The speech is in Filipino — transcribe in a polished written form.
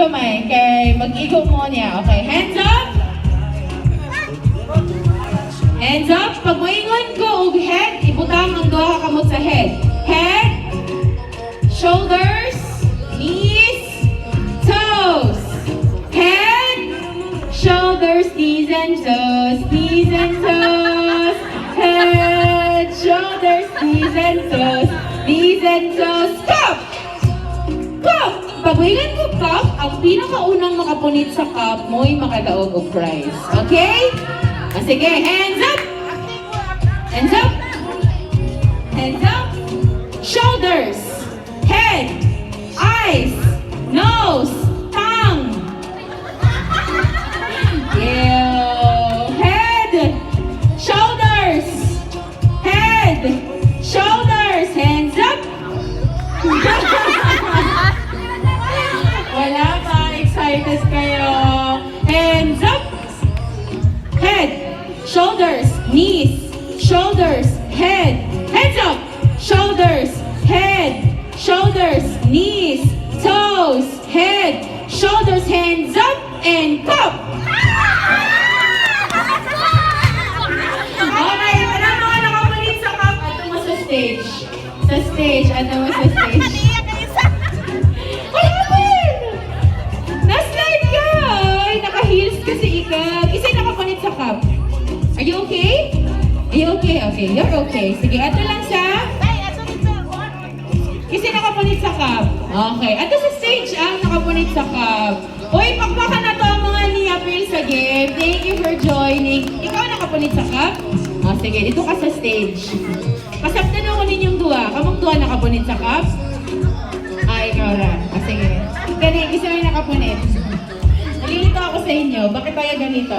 kamay. Kay mag-igo mo niya. Okay, hands up. Hands up. Pag moingon ko og head, ibutang ang duha ka kamot sa head. Head, shoulders, knees, toes. Head, shoulders, knees and toes. Knees and toes. Head, shoulders, knees and toes. Knees and toes. Stop! Cup! Pag moingon ko cup, ang pinakaunang makapunit sa cup mo'y makadaog og prize. Okay? Sige, hands up! Hands up! Hands up! Shoulders, head, eyes, nose, tongue. Yeah. Head, shoulders, head, shoulders, hands up. Wala ba? Excited kayo? Hands up. Head, shoulders, knees, shoulders, head. Hands up. Shoulders, head, shoulders, knees, toes, head, shoulders, hands up, and cup. Okay, ano mga nakapalit sa cup? Ato mo sa stage. Sa stage, ato mo sa stage. What happened? Na-slide ka! Ay, naka-heels kasi ikaw. Isa'y nakapalit sa cup. Are you okay? Are you okay? Okay, you're okay. Sige, ato lang sa... Kasi nakapunit sa cup. Okay. Ato sa stage ang nakapunit sa cup. Uy, pakpakan na to ang mga ni April sa game. Thank you for joining. Ikaw nakapunit sa cup? Oh, sige, dito ka sa stage. Pasabtan ako ninyong dua. Kamong dua nakapunit sa cup? Ikaw ra. Sige. Gani, isa may nakapunit. Nalilito ako sa inyo. Bakit tayo ganito?